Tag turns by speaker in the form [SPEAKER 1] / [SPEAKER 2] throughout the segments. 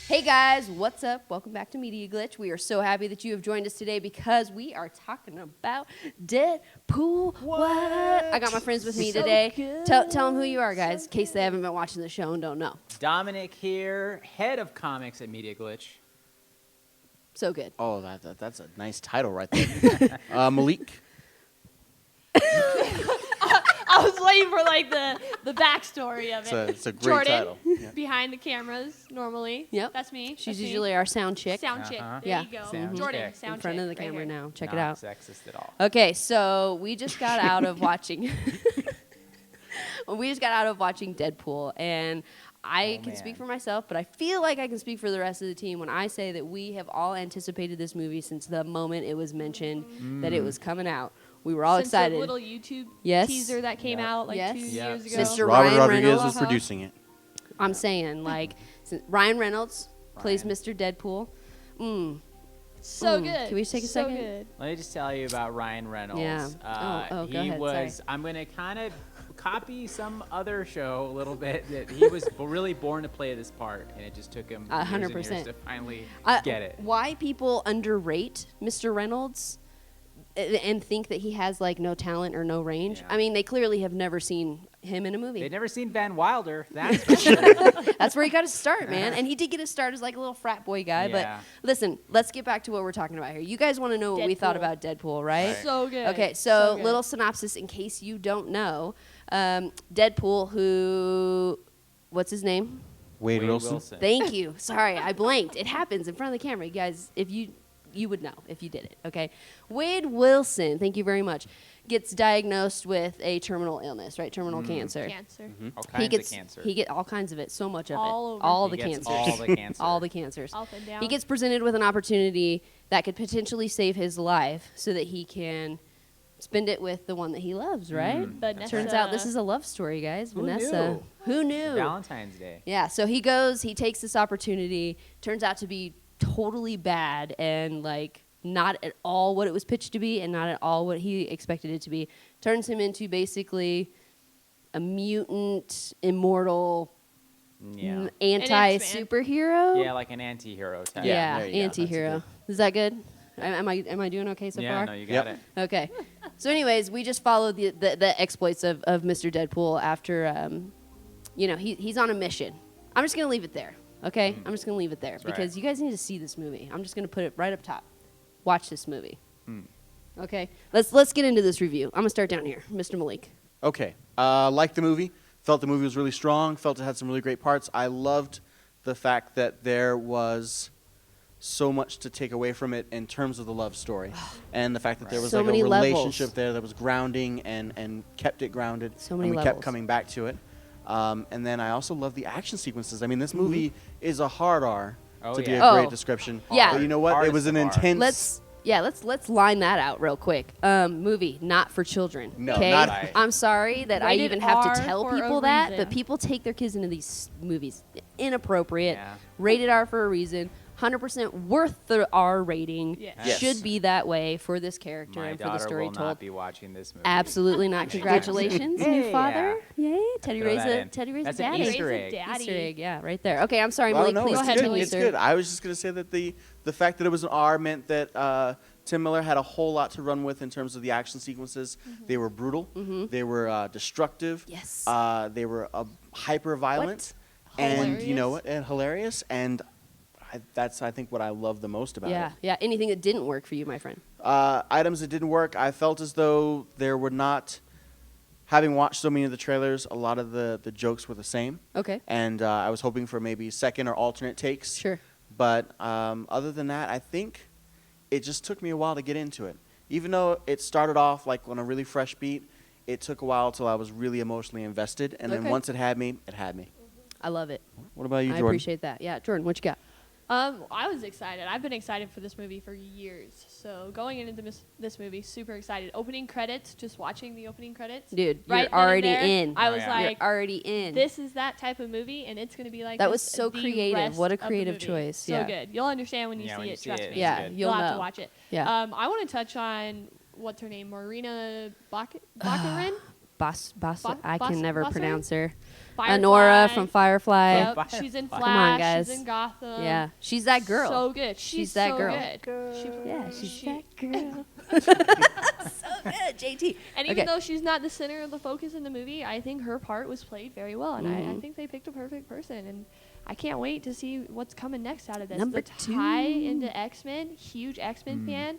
[SPEAKER 1] Hey guys, what's up? Welcome back to Media Glitch. We are so happy that you have joined us today because we are talking about Deadpool. What? I got my friends with me today. Tell them who you are, guys, in case they haven't been watching the show and don't know.
[SPEAKER 2] Dominic here, head of comics at Media Glitch.
[SPEAKER 1] So good.
[SPEAKER 3] Oh, that's a nice title right there. Malik.
[SPEAKER 4] I was waiting for like the backstory of it.
[SPEAKER 3] It's a great
[SPEAKER 4] Jordan,
[SPEAKER 3] title. Yeah.
[SPEAKER 4] behind the cameras normally.
[SPEAKER 1] Yep.
[SPEAKER 4] That's me.
[SPEAKER 1] She's
[SPEAKER 4] That's
[SPEAKER 1] usually our sound chick.
[SPEAKER 4] sound chick. There
[SPEAKER 1] Yeah.
[SPEAKER 4] you go.
[SPEAKER 2] Sound
[SPEAKER 4] Jordan,
[SPEAKER 2] chick.
[SPEAKER 4] sound
[SPEAKER 1] In front
[SPEAKER 4] chick.
[SPEAKER 1] of the camera
[SPEAKER 4] right
[SPEAKER 1] now. Check it
[SPEAKER 2] Not
[SPEAKER 1] out.
[SPEAKER 2] sexist at all.
[SPEAKER 1] Okay, so we just got out of watching. We just got out of watching Deadpool, and I can speak for myself, but I feel like I can speak for the rest of the team when I say that we have all anticipated this movie since the moment it was mentioned that it was coming out. We were all
[SPEAKER 4] Since
[SPEAKER 1] excited.
[SPEAKER 4] the little YouTube
[SPEAKER 1] Yes.
[SPEAKER 4] teaser that came out like
[SPEAKER 1] Yes.
[SPEAKER 4] 2
[SPEAKER 2] Yep.
[SPEAKER 4] years ago.
[SPEAKER 1] Mr.
[SPEAKER 3] Robert
[SPEAKER 1] Ryan
[SPEAKER 3] Rodriguez
[SPEAKER 1] Reynolds.
[SPEAKER 3] was producing it.
[SPEAKER 1] I'm saying, like, Ryan Reynolds plays
[SPEAKER 2] Ryan.
[SPEAKER 1] Mr. Deadpool.
[SPEAKER 4] So good.
[SPEAKER 1] Can we just take a
[SPEAKER 4] so
[SPEAKER 1] second?
[SPEAKER 4] Good.
[SPEAKER 2] Let me just tell you about Ryan Reynolds.
[SPEAKER 1] Yeah. Go
[SPEAKER 2] he
[SPEAKER 1] ahead,
[SPEAKER 2] was.
[SPEAKER 1] sorry.
[SPEAKER 2] I'm gonna kind of copy some other show a little bit. That he was really born to play this part, and it just took him
[SPEAKER 1] 100%.
[SPEAKER 2] years and years to finally get it.
[SPEAKER 1] Why people underrate Mr. Reynolds and think that he has like no talent or no range?
[SPEAKER 2] Yeah.
[SPEAKER 1] I mean, they clearly have never seen him in a movie.
[SPEAKER 2] They'd never seen Van Wilder. That's for sure.
[SPEAKER 1] That's where he got his start, man. And he did get his start as like a little frat boy guy.
[SPEAKER 2] Yeah.
[SPEAKER 1] But listen, let's get back to what we're talking about here. You guys want to know what we thought
[SPEAKER 4] Deadpool.
[SPEAKER 1] about Deadpool, right?
[SPEAKER 4] So good.
[SPEAKER 1] Okay, so
[SPEAKER 4] good.
[SPEAKER 1] little synopsis in case you don't know. Deadpool, who, what's his name?
[SPEAKER 3] Wade Wilson.
[SPEAKER 1] Thank you. Sorry, I blanked. It happens in front of the camera. You guys, if you would know if you did it, okay? Wade Wilson, thank you very much, gets diagnosed with a terminal illness, right? Terminal cancer.
[SPEAKER 4] Cancer.
[SPEAKER 2] All kinds of cancer.
[SPEAKER 1] He get all kinds of it, so much of
[SPEAKER 4] All
[SPEAKER 1] it.
[SPEAKER 4] over.
[SPEAKER 1] All
[SPEAKER 2] He
[SPEAKER 1] the
[SPEAKER 2] gets
[SPEAKER 1] cancers.
[SPEAKER 2] all the cancer.
[SPEAKER 1] All the cancers.
[SPEAKER 4] Up and down.
[SPEAKER 1] He gets presented with an opportunity that could potentially save his life so that he can spend it with the one that he loves, right?
[SPEAKER 4] Vanessa.
[SPEAKER 1] Turns out this is a love story, guys.
[SPEAKER 2] Who
[SPEAKER 1] Vanessa.
[SPEAKER 2] knew?
[SPEAKER 1] Who knew?
[SPEAKER 2] Valentine's Day.
[SPEAKER 1] Yeah, so he goes, he takes this opportunity, turns out to be totally bad and like not at all what it was pitched to be and not at all what he expected it to be. Turns him into basically a mutant, immortal,
[SPEAKER 2] Yeah.
[SPEAKER 1] anti-superhero.
[SPEAKER 2] Yeah, like an anti-hero type.
[SPEAKER 1] Yeah,
[SPEAKER 3] there you go. That's
[SPEAKER 1] anti-hero. Is that good? Am I doing okay so
[SPEAKER 2] Yeah,
[SPEAKER 1] far?
[SPEAKER 2] no, you got
[SPEAKER 3] Yep.
[SPEAKER 2] it.
[SPEAKER 1] Okay. So anyways, we just followed the exploits of Mr. Deadpool after, he's on a mission. I'm just going to leave it there, okay? I'm just going to leave it there
[SPEAKER 2] That's
[SPEAKER 1] because
[SPEAKER 2] right.
[SPEAKER 1] you guys need to see this movie. I'm just going to put it right up top. Watch this movie. Okay? Let's get into this review. I'm going to start down here. Mr. Malik.
[SPEAKER 3] Okay. Liked the movie. Felt the movie was really strong. Felt it had some really great parts. I loved the fact that there was so much to take away from it in terms of the love story, and the fact that there was
[SPEAKER 1] So
[SPEAKER 3] like a
[SPEAKER 1] many
[SPEAKER 3] relationship
[SPEAKER 1] levels.
[SPEAKER 3] there that was grounding and kept it grounded.
[SPEAKER 1] So many
[SPEAKER 3] and we
[SPEAKER 1] levels.
[SPEAKER 3] kept coming back to it. And then I also love the action sequences. I mean, this
[SPEAKER 1] Mm-hmm.
[SPEAKER 3] movie is a hard R
[SPEAKER 2] Oh,
[SPEAKER 3] to be
[SPEAKER 2] yeah.
[SPEAKER 3] a great
[SPEAKER 1] Oh.
[SPEAKER 3] description.
[SPEAKER 1] Yeah.
[SPEAKER 3] But you know what?
[SPEAKER 2] Hard
[SPEAKER 3] It
[SPEAKER 2] is
[SPEAKER 3] was an
[SPEAKER 2] the bar.
[SPEAKER 3] intense.
[SPEAKER 1] Let's line that out real quick. Movie not for children.
[SPEAKER 3] No,
[SPEAKER 1] okay?
[SPEAKER 3] not-
[SPEAKER 2] Right.
[SPEAKER 1] I'm sorry that I
[SPEAKER 4] Rated
[SPEAKER 1] even have
[SPEAKER 4] R
[SPEAKER 1] to tell
[SPEAKER 4] for a
[SPEAKER 1] people that,
[SPEAKER 4] reason.
[SPEAKER 1] but people take their kids into these movies inappropriate.
[SPEAKER 2] Yeah.
[SPEAKER 1] Rated R for a reason. 100% worth the R rating.
[SPEAKER 4] Yes.
[SPEAKER 3] Yes.
[SPEAKER 1] Should be that way for this character
[SPEAKER 2] My
[SPEAKER 1] and for the
[SPEAKER 2] daughter
[SPEAKER 1] story
[SPEAKER 2] will
[SPEAKER 1] told.
[SPEAKER 2] not be watching this movie.
[SPEAKER 1] Absolutely not. Congratulations, new
[SPEAKER 2] Hey,
[SPEAKER 1] father. Yay! Teddy
[SPEAKER 2] Throw
[SPEAKER 1] raised
[SPEAKER 2] that
[SPEAKER 1] a
[SPEAKER 2] in.
[SPEAKER 1] Teddy raised
[SPEAKER 2] That's
[SPEAKER 1] a
[SPEAKER 2] an
[SPEAKER 1] daddy.
[SPEAKER 2] Easter
[SPEAKER 4] Raise a
[SPEAKER 2] egg.
[SPEAKER 4] daddy.
[SPEAKER 1] Easter egg, yeah, right there. Okay, I'm sorry,
[SPEAKER 3] Well,
[SPEAKER 1] Malik.
[SPEAKER 3] no,
[SPEAKER 1] Please
[SPEAKER 3] it's
[SPEAKER 4] ahead,
[SPEAKER 3] good.
[SPEAKER 1] continue,
[SPEAKER 3] It's
[SPEAKER 1] sir.
[SPEAKER 3] good. I was just going to say that the fact that it was an R meant that Tim Miller had a whole lot to run with in terms of the action sequences. They were brutal. They were destructive.
[SPEAKER 1] Yes.
[SPEAKER 3] They were hyper violent, and you know what? And hilarious. And that's I think what I love the most about it.
[SPEAKER 1] Yeah. Anything that didn't work for you, my friend?
[SPEAKER 3] Items that didn't work. I felt as though there were not. Having watched so many of the trailers, a lot of the jokes were the same.
[SPEAKER 1] Okay.
[SPEAKER 3] And I was hoping for maybe second or alternate takes.
[SPEAKER 1] Sure.
[SPEAKER 3] But other than that, I think it just took me a while to get into it. Even though it started off like on a really fresh beat, it took a while till I was really emotionally invested. And then
[SPEAKER 1] Okay.
[SPEAKER 3] once it had me, it had me.
[SPEAKER 1] I love it.
[SPEAKER 3] What about you,
[SPEAKER 1] I
[SPEAKER 3] Jordan?
[SPEAKER 1] appreciate that. Yeah, Jordan, what you got?
[SPEAKER 4] I was excited. I've been excited for this movie for years. So going into this movie, super excited. Opening credits, just watching the opening credits.
[SPEAKER 1] Dude,
[SPEAKER 4] right
[SPEAKER 1] you're
[SPEAKER 4] then and
[SPEAKER 1] already
[SPEAKER 4] there,
[SPEAKER 1] in.
[SPEAKER 4] I was
[SPEAKER 2] yeah.
[SPEAKER 4] like,
[SPEAKER 1] You're already in.
[SPEAKER 4] this is that type of movie, and it's going to be like
[SPEAKER 1] That
[SPEAKER 4] this
[SPEAKER 1] was so
[SPEAKER 4] the
[SPEAKER 1] creative.
[SPEAKER 4] rest
[SPEAKER 1] What a
[SPEAKER 4] of the
[SPEAKER 1] creative
[SPEAKER 4] movie.
[SPEAKER 1] choice.
[SPEAKER 4] So
[SPEAKER 1] Yeah.
[SPEAKER 4] good. You'll understand when you
[SPEAKER 2] Yeah,
[SPEAKER 4] see
[SPEAKER 2] when you
[SPEAKER 4] it.
[SPEAKER 2] see
[SPEAKER 4] Trust
[SPEAKER 2] it,
[SPEAKER 4] me.
[SPEAKER 2] it's
[SPEAKER 1] Yeah,
[SPEAKER 2] good.
[SPEAKER 1] you'll
[SPEAKER 4] have
[SPEAKER 1] know.
[SPEAKER 4] to watch it.
[SPEAKER 1] Yeah.
[SPEAKER 4] I want to touch on what's her name, Marina Baccarin.
[SPEAKER 1] Boss, I
[SPEAKER 4] Boss-
[SPEAKER 1] can never
[SPEAKER 4] Boss
[SPEAKER 1] pronounce her.
[SPEAKER 4] Firefly.
[SPEAKER 1] Honora from Firefly.
[SPEAKER 4] Yep,
[SPEAKER 2] Firefly.
[SPEAKER 4] she's in
[SPEAKER 2] Come
[SPEAKER 4] Flash.
[SPEAKER 1] on, guys.
[SPEAKER 4] She's in Gotham.
[SPEAKER 1] Yeah, she's that girl.
[SPEAKER 4] So good.
[SPEAKER 1] She's that
[SPEAKER 4] so
[SPEAKER 1] girl.
[SPEAKER 4] Good.
[SPEAKER 1] Yeah, she's
[SPEAKER 4] She-
[SPEAKER 1] that girl. So good, JT.
[SPEAKER 4] And even
[SPEAKER 1] Okay.
[SPEAKER 4] though she's not the center of the focus in the movie, I think her part was played very well, and I think they picked a perfect person. And I can't wait to see what's coming next out of this.
[SPEAKER 1] Number
[SPEAKER 4] the tie into X-Men, huge X-Men fan.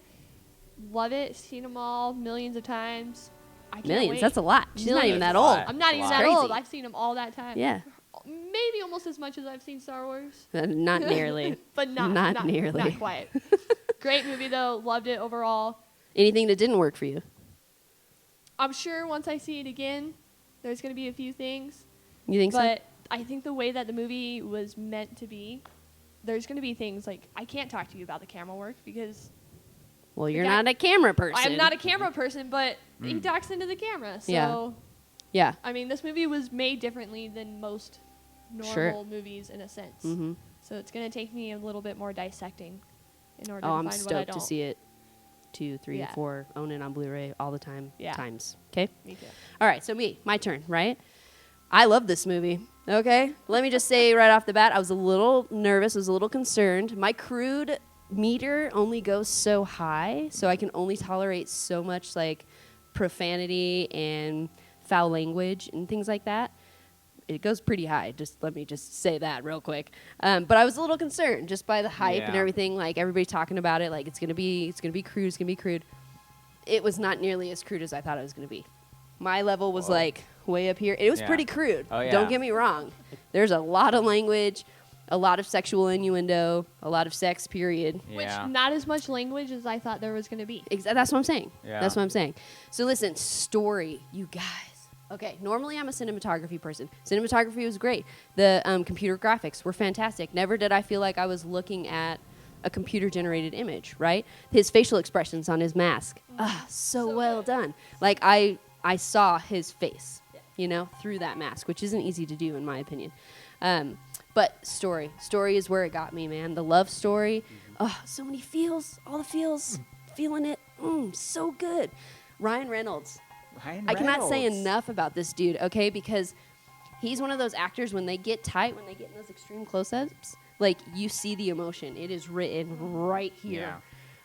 [SPEAKER 4] Love it. Seen them all millions of times. I can't
[SPEAKER 1] Millions.
[SPEAKER 4] wait.
[SPEAKER 1] That's a lot. She's not even
[SPEAKER 4] Millions.
[SPEAKER 1] that old.
[SPEAKER 4] I'm not
[SPEAKER 2] That's a
[SPEAKER 4] even
[SPEAKER 2] lot.
[SPEAKER 4] that
[SPEAKER 1] Crazy.
[SPEAKER 4] old. I've seen them all that time.
[SPEAKER 1] Yeah,
[SPEAKER 4] Maybe almost as much as I've seen Star Wars,
[SPEAKER 1] not nearly.
[SPEAKER 4] but not
[SPEAKER 1] Not nearly.
[SPEAKER 4] Not quite. Great movie though. Loved it overall.
[SPEAKER 1] Anything that didn't work for you?
[SPEAKER 4] I'm sure once I see it again, there's going to be a few things.
[SPEAKER 1] You think
[SPEAKER 4] But I think the way that the movie was meant to be, there's going to be things like I can't talk to you about the camera work because
[SPEAKER 1] so? Well, you're
[SPEAKER 4] guy-
[SPEAKER 1] not a camera person.
[SPEAKER 4] I'm not a camera person, but he talks into the camera. So,
[SPEAKER 1] Yeah. Yeah.
[SPEAKER 4] I mean, this movie was made differently than most normal
[SPEAKER 1] Sure.
[SPEAKER 4] movies in a sense.
[SPEAKER 1] Mm-hmm.
[SPEAKER 4] So it's going to take me a little bit more dissecting in order
[SPEAKER 1] Oh,
[SPEAKER 4] to
[SPEAKER 1] I'm
[SPEAKER 4] find what I
[SPEAKER 1] stoked
[SPEAKER 4] don't.
[SPEAKER 1] to see it. 2, 3,
[SPEAKER 4] Yeah.
[SPEAKER 1] 4, own it on Blu-ray all the time.
[SPEAKER 4] Yeah.
[SPEAKER 1] Times. Okay.
[SPEAKER 4] Me too.
[SPEAKER 1] All right, so my turn, right? I love this movie. Okay, let me just say right off the bat, I was a little nervous, I was a little concerned. My crude meter only goes so high, so I can only tolerate so much like profanity and foul language and things like that. It goes pretty high. Just let me just say that real quick. But I was a little concerned just by the hype and
[SPEAKER 2] Yeah.
[SPEAKER 1] everything. Like everybody's talking about it, like it's gonna be crude. It's gonna be crude. It was not nearly as crude as I thought it was gonna be. My level was like way up here. It was
[SPEAKER 2] Yeah.
[SPEAKER 1] pretty crude.
[SPEAKER 2] Oh, yeah.
[SPEAKER 1] Don't get me wrong. There's a lot of language, a lot of sexual innuendo, a lot of sex. Period.
[SPEAKER 2] Yeah.
[SPEAKER 4] Which not as much language as I thought there was going to be.
[SPEAKER 1] That's what I'm saying.
[SPEAKER 2] Yeah.
[SPEAKER 1] That's what I'm saying. So listen, story, you guys. Okay, normally I'm a cinematography person. Cinematography was great. The computer graphics were fantastic. Never did I feel like I was looking at a computer-generated image, right? His facial expressions on his mask, so well done. Like I saw his face, through that mask, which isn't easy to do in my opinion. But story is where it got me, man. The love story, so many feels, all the feels, feeling it, so good. Ryan Reynolds. I cannot say enough about this dude, okay? Because he's one of those actors when they get tight, when they get in those extreme close-ups, like you see the emotion. It is written right here.
[SPEAKER 2] Yeah.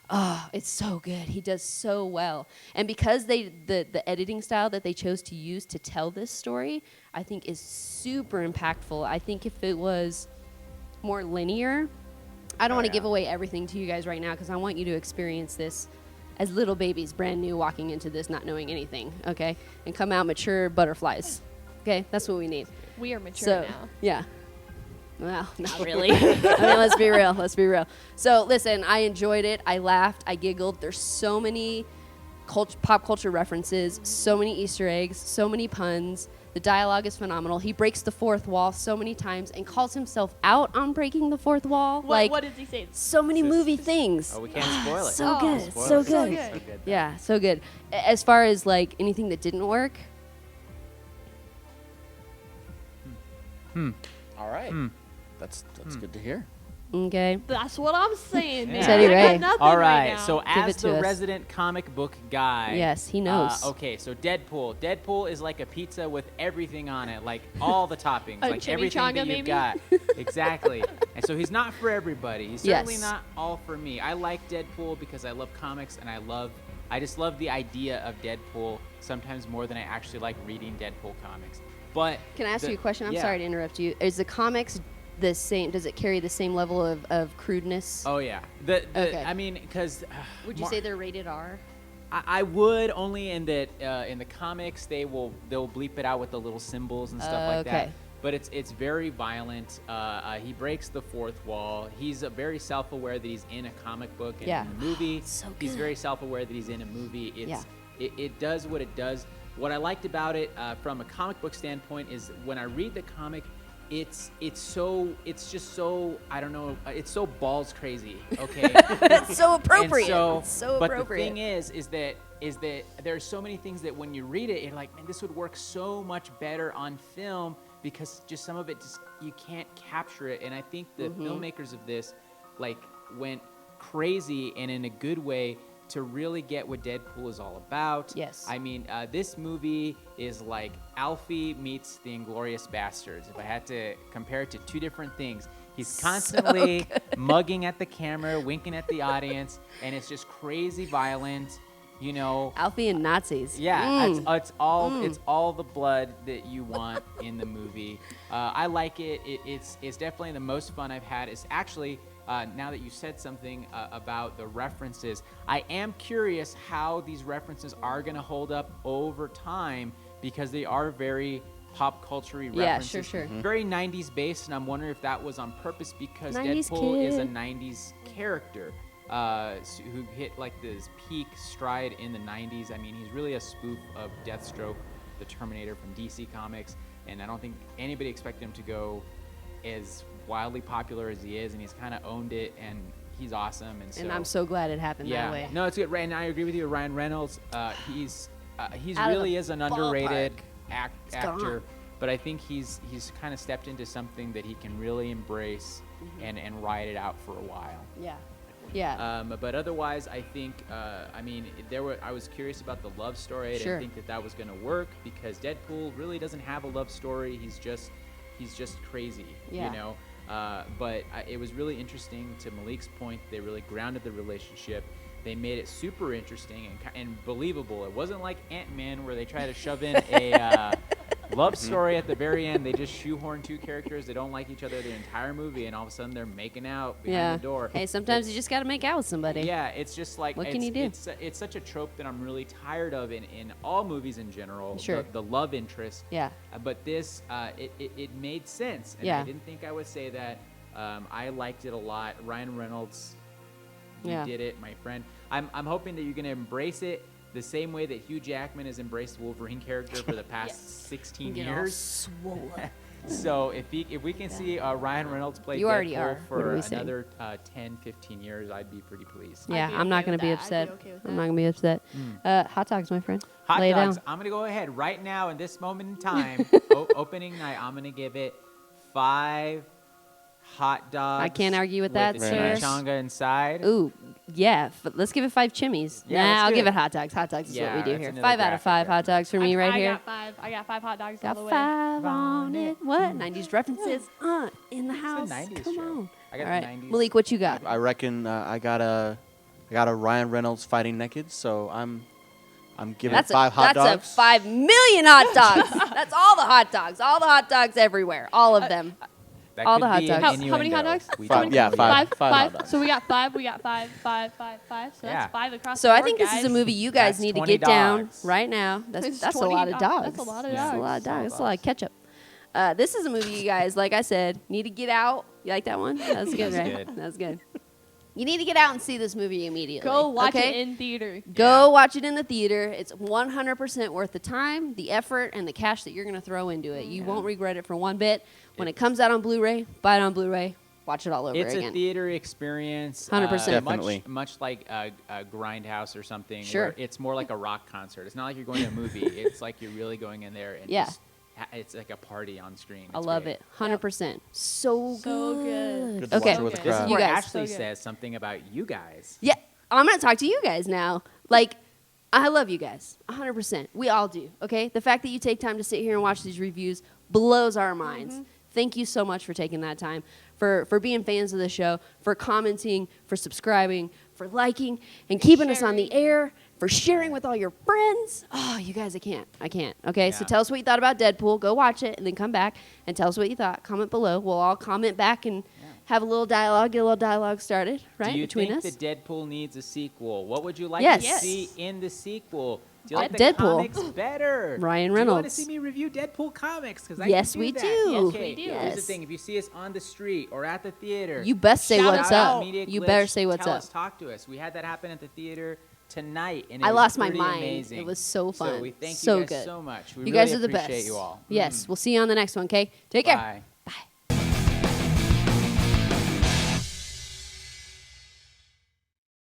[SPEAKER 1] Oh, it's so good. He does so well. And because the editing style that they chose to use to tell this story, I think is super impactful. I think if it was more linear, I don't want to give away everything to you guys right now because I want you to experience this as little babies, brand new, walking into this, not knowing anything, okay? And come out mature butterflies, okay? That's what we need.
[SPEAKER 4] We are mature
[SPEAKER 1] So,
[SPEAKER 4] now.
[SPEAKER 1] yeah. Well, not really. I mean, let's be real. Let's be real. So, listen, I enjoyed it. I laughed. I giggled. There's so many pop culture references, so many Easter eggs, so many puns. The dialogue is phenomenal. He breaks the fourth wall so many times and calls himself out on breaking the fourth wall.
[SPEAKER 4] What does he say?
[SPEAKER 1] So many movie things.
[SPEAKER 2] Oh, we can't spoil it.
[SPEAKER 1] So
[SPEAKER 4] Oh,
[SPEAKER 1] good.
[SPEAKER 2] Spoil
[SPEAKER 1] So
[SPEAKER 2] it.
[SPEAKER 1] good.
[SPEAKER 4] good.
[SPEAKER 2] So good.
[SPEAKER 1] Yeah, so good. As far as like anything that didn't work,
[SPEAKER 3] All right. That's good to hear.
[SPEAKER 1] okay.
[SPEAKER 4] That's what I'm saying, man.
[SPEAKER 1] Teddy
[SPEAKER 4] I got
[SPEAKER 1] Ray.
[SPEAKER 4] nothing
[SPEAKER 2] All
[SPEAKER 4] right
[SPEAKER 2] right,
[SPEAKER 4] now.
[SPEAKER 2] so
[SPEAKER 1] Give
[SPEAKER 2] as
[SPEAKER 1] it to
[SPEAKER 2] the
[SPEAKER 1] us.
[SPEAKER 2] resident comic book guy,
[SPEAKER 1] Yes, he knows.
[SPEAKER 2] Okay, so Deadpool. Deadpool is like a pizza with everything on it, like all the toppings,
[SPEAKER 4] A
[SPEAKER 2] like everything
[SPEAKER 4] chimichanga,
[SPEAKER 2] that you've
[SPEAKER 4] maybe?
[SPEAKER 2] got. Exactly. And so he's not for everybody. He's certainly
[SPEAKER 1] Yes.
[SPEAKER 2] not all for me. I like Deadpool because I love comics and I just love the idea of Deadpool sometimes more than I actually like reading Deadpool comics. But
[SPEAKER 1] Can I ask you a question? I'm
[SPEAKER 2] yeah.
[SPEAKER 1] sorry to interrupt you. Is the comics the same? Does it carry the same level of crudeness?
[SPEAKER 2] Oh yeah.
[SPEAKER 1] Okay.
[SPEAKER 2] I mean, because
[SPEAKER 1] Would you say they're rated R?
[SPEAKER 2] I would only in that in the comics they'll bleep it out with the little symbols and stuff like that.
[SPEAKER 1] Okay.
[SPEAKER 2] But it's very violent. He breaks the fourth wall. He's very self-aware that he's in a comic book and
[SPEAKER 1] Yeah.
[SPEAKER 2] in a movie.
[SPEAKER 1] So
[SPEAKER 2] He's
[SPEAKER 1] good.
[SPEAKER 2] very self-aware that he's in a movie.
[SPEAKER 1] Yeah.
[SPEAKER 2] It does what it does. What I liked about it from a comic book standpoint is when I read the comic, it's just so, I don't know, it's so balls crazy, okay?
[SPEAKER 1] That's so appropriate.
[SPEAKER 2] And
[SPEAKER 1] It's so
[SPEAKER 2] but
[SPEAKER 1] appropriate.
[SPEAKER 2] the thing is that there are so many things that when you read it, you're like, man, this would work so much better on film, because just some of it just you can't capture it. And I think the filmmakers of this like went crazy and in a good way to really get what Deadpool is all about.
[SPEAKER 1] Yes.
[SPEAKER 2] I mean, this movie is like Alfie meets the Inglourious Bastards. If I had to compare it to two different things, he's constantly mugging at the camera, winking at the audience, and it's just crazy violent. You know,
[SPEAKER 1] Alfie and Nazis.
[SPEAKER 2] yeah, it's all the blood that you want in the movie. I like it. It's definitely the most fun I've had. It's actually now that you said something about the references, I am curious how these references are going to hold up over time, because they are very pop culture-y references.
[SPEAKER 1] sure.
[SPEAKER 2] Very 90s based, and I'm wondering if that was on purpose, because
[SPEAKER 1] 90s
[SPEAKER 2] Deadpool is a
[SPEAKER 1] kid.
[SPEAKER 2] 90s character. Who hit like this peak stride in the 90s. I mean, he's really a spoof of Deathstroke, the Terminator from DC Comics, and I don't think anybody expected him to go as wildly popular as he is, and he's kind of owned it, and he's awesome. And
[SPEAKER 1] I'm so glad it happened that way.
[SPEAKER 2] No, it's good. And I agree with you, Ryan Reynolds. He's
[SPEAKER 1] Out of
[SPEAKER 2] really
[SPEAKER 1] the
[SPEAKER 2] is an underrated
[SPEAKER 1] ballpark.
[SPEAKER 2] actor,
[SPEAKER 1] gone.
[SPEAKER 2] but I think he's kind of stepped into something that he can really embrace and ride it out for a while.
[SPEAKER 1] Yeah. Yeah.
[SPEAKER 2] But otherwise, I think, I mean, I was curious about the love story. I
[SPEAKER 1] Sure.
[SPEAKER 2] didn't think that was going to work, because Deadpool really doesn't have a love story. He's just crazy,
[SPEAKER 1] Yeah.
[SPEAKER 2] you know. But it was really interesting. To Malik's point, they really grounded the relationship. They made it super interesting and believable. It wasn't like Ant-Man, where they try to shove in a love story at the very end. They just shoehorn two characters that don't like each other the entire movie, and all of a sudden they're making out behind the door.
[SPEAKER 1] Hey, sometimes you just got to make out with somebody.
[SPEAKER 2] Yeah, it's just like,
[SPEAKER 1] What can you do?
[SPEAKER 2] It's such a trope that I'm really tired of in all movies in general.
[SPEAKER 1] Sure.
[SPEAKER 2] The love interest.
[SPEAKER 1] Yeah.
[SPEAKER 2] But this, it made sense, and
[SPEAKER 1] Yeah.
[SPEAKER 2] I didn't think I would say that. I liked it a lot. Ryan Reynolds, you
[SPEAKER 1] Yeah.
[SPEAKER 2] did it, my friend. I'm hoping that you're gonna embrace it the same way that Hugh Jackman has embraced the Wolverine character for the past 16
[SPEAKER 1] Get all
[SPEAKER 2] years.
[SPEAKER 1] swole up.
[SPEAKER 2] So if we can see Ryan Reynolds play
[SPEAKER 1] You already
[SPEAKER 2] Deadpool
[SPEAKER 1] are. What
[SPEAKER 2] for
[SPEAKER 1] are we saying?
[SPEAKER 2] another 10, 15 years, I'd be pretty pleased.
[SPEAKER 1] Yeah,
[SPEAKER 4] be
[SPEAKER 1] I'm not
[SPEAKER 4] okay
[SPEAKER 1] going
[SPEAKER 4] with
[SPEAKER 1] to be
[SPEAKER 4] that. I'd
[SPEAKER 1] upset.
[SPEAKER 4] be okay with
[SPEAKER 1] I'm
[SPEAKER 4] that.
[SPEAKER 1] not going to be upset. Hot dogs, my friend.
[SPEAKER 2] Hot
[SPEAKER 1] Lay it
[SPEAKER 2] dogs,
[SPEAKER 1] down.
[SPEAKER 2] I'm going to go ahead right now in this moment in time, opening night, I'm going to give it 5 hot dogs.
[SPEAKER 1] I can't argue with that,
[SPEAKER 2] the
[SPEAKER 3] sir.
[SPEAKER 2] chimichanga inside.
[SPEAKER 1] Ooh, yeah. Let's give it 5 chimmies.
[SPEAKER 2] Yeah,
[SPEAKER 1] nah,
[SPEAKER 2] let's
[SPEAKER 1] I'll
[SPEAKER 2] do
[SPEAKER 1] give
[SPEAKER 2] it.
[SPEAKER 1] it hot dogs. Hot dogs is
[SPEAKER 2] Yeah,
[SPEAKER 1] what we do
[SPEAKER 2] that's
[SPEAKER 1] here.
[SPEAKER 2] another
[SPEAKER 1] 5 out of 5
[SPEAKER 2] graphic
[SPEAKER 1] hot dogs for me right
[SPEAKER 4] I
[SPEAKER 1] here.
[SPEAKER 4] got 5. I got 5 hot dogs all
[SPEAKER 1] Got
[SPEAKER 4] the way.
[SPEAKER 1] 5 on it. What? 90s references in the
[SPEAKER 2] It's
[SPEAKER 1] house.
[SPEAKER 2] the 90s
[SPEAKER 1] Come
[SPEAKER 2] show.
[SPEAKER 1] on.
[SPEAKER 2] I got
[SPEAKER 1] All right,
[SPEAKER 2] the 90s.
[SPEAKER 1] Malik, what you got?
[SPEAKER 3] I reckon I got a Ryan Reynolds fighting naked, so I'm giving it 5 hot dogs.
[SPEAKER 1] That's a 5 million hot dogs. That's all the hot dogs. All the hot dogs everywhere. All of them.
[SPEAKER 2] That
[SPEAKER 1] all
[SPEAKER 2] could
[SPEAKER 1] the hot
[SPEAKER 2] be an
[SPEAKER 1] dogs.
[SPEAKER 4] How many hot
[SPEAKER 2] innuendo.
[SPEAKER 4] dogs?
[SPEAKER 2] We
[SPEAKER 3] Five,
[SPEAKER 2] don't
[SPEAKER 3] yeah,
[SPEAKER 2] believe
[SPEAKER 3] five.
[SPEAKER 2] it.
[SPEAKER 3] hot dogs.
[SPEAKER 4] So we got 5. We got 5. So
[SPEAKER 2] Yeah.
[SPEAKER 4] that's 5 across
[SPEAKER 1] So
[SPEAKER 4] the
[SPEAKER 1] I
[SPEAKER 4] board,
[SPEAKER 1] think this is a
[SPEAKER 4] guys.
[SPEAKER 1] movie you guys
[SPEAKER 2] That's
[SPEAKER 1] need to
[SPEAKER 2] 20
[SPEAKER 1] get down
[SPEAKER 2] dogs.
[SPEAKER 1] right now.
[SPEAKER 4] It's
[SPEAKER 1] That's a
[SPEAKER 4] 20
[SPEAKER 1] lot of
[SPEAKER 4] dogs.
[SPEAKER 1] dogs.
[SPEAKER 4] That's a lot of
[SPEAKER 1] That's a
[SPEAKER 4] dogs.
[SPEAKER 1] lot of
[SPEAKER 2] That's a lot of
[SPEAKER 1] dogs. That's a lot of ketchup. This is a movie you guys, like I said, need to get out. You like that one? That's good,
[SPEAKER 2] That's
[SPEAKER 1] right?
[SPEAKER 2] good.
[SPEAKER 1] That's good. You need to get out and see this movie immediately.
[SPEAKER 4] Go watch
[SPEAKER 1] okay?
[SPEAKER 4] it in theater.
[SPEAKER 1] Go
[SPEAKER 2] Yeah.
[SPEAKER 1] watch it in the theater. It's 100% worth the time, the effort, and the cash that you're going to throw into it. You won't regret it for one bit. When it comes out on Blu-ray, buy it on Blu-ray. Watch it all over
[SPEAKER 2] It's
[SPEAKER 1] again.
[SPEAKER 2] a theater experience.
[SPEAKER 1] 100%.
[SPEAKER 3] Definitely.
[SPEAKER 2] Much like a Grindhouse or something.
[SPEAKER 1] Sure.
[SPEAKER 2] Where it's more like a rock concert. It's not like you're going to a movie. It's like you're really going in there and
[SPEAKER 1] Yeah.
[SPEAKER 2] just it's like a party on screen.
[SPEAKER 1] I
[SPEAKER 2] It's
[SPEAKER 1] love
[SPEAKER 2] great.
[SPEAKER 1] it. 100%. So
[SPEAKER 4] So good.
[SPEAKER 3] Good to
[SPEAKER 1] Okay.
[SPEAKER 3] watch it with a
[SPEAKER 4] So
[SPEAKER 2] This is
[SPEAKER 3] crowd.
[SPEAKER 1] You
[SPEAKER 2] where
[SPEAKER 1] guys.
[SPEAKER 2] Ashley
[SPEAKER 4] So good.
[SPEAKER 2] says something about you guys.
[SPEAKER 1] Yeah, I'm going to talk to you guys now. Like, I love you guys. 100%. We all do, okay? The fact that you take time to sit here and watch these reviews blows our minds. Thank you so much for taking that time, for being fans of the show, for commenting, for subscribing, for liking, and keeping us on the
[SPEAKER 4] sharing.
[SPEAKER 1] air, for sharing with all your friends. Oh, you guys, I can't. Okay, so
[SPEAKER 2] Yeah.
[SPEAKER 1] tell us what you thought about Deadpool. Go watch it, and then come back and tell us what you thought. Comment below. We'll all comment back and have a little dialogue, get a little dialogue started, right,
[SPEAKER 2] Do you
[SPEAKER 1] between
[SPEAKER 2] think
[SPEAKER 1] us.
[SPEAKER 2] that Deadpool needs a sequel? What would you like
[SPEAKER 1] Yes.
[SPEAKER 2] to
[SPEAKER 1] Yes.
[SPEAKER 2] see in the sequel? Do you like the
[SPEAKER 1] Deadpool.
[SPEAKER 2] comics better?
[SPEAKER 1] Ryan
[SPEAKER 2] Do you want to
[SPEAKER 1] Reynolds.
[SPEAKER 2] see me review Deadpool comics? Because
[SPEAKER 1] Yes, we
[SPEAKER 2] that.
[SPEAKER 1] do.
[SPEAKER 4] Yes,
[SPEAKER 2] Okay,
[SPEAKER 4] we do.
[SPEAKER 2] here's the
[SPEAKER 1] Yes.
[SPEAKER 2] thing: if you see us on the street or at the theater,
[SPEAKER 1] You best say
[SPEAKER 4] Shout
[SPEAKER 1] what's
[SPEAKER 4] us
[SPEAKER 1] up.
[SPEAKER 4] out.
[SPEAKER 2] Media
[SPEAKER 1] You
[SPEAKER 2] Glitch,
[SPEAKER 1] better say what's
[SPEAKER 2] tell
[SPEAKER 1] up.
[SPEAKER 2] us, talk to us. We had that happen at the theater tonight, and it
[SPEAKER 1] I
[SPEAKER 2] was
[SPEAKER 1] lost my
[SPEAKER 2] pretty
[SPEAKER 1] mind.
[SPEAKER 2] Amazing.
[SPEAKER 1] It was so fun.
[SPEAKER 2] So we thank
[SPEAKER 1] so
[SPEAKER 2] you guys
[SPEAKER 1] good.
[SPEAKER 2] so much. We
[SPEAKER 1] You
[SPEAKER 2] really
[SPEAKER 1] guys are the
[SPEAKER 2] appreciate
[SPEAKER 1] best.
[SPEAKER 2] you all.
[SPEAKER 1] Yes, we'll see you on the next one, okay? Take care.
[SPEAKER 2] Bye.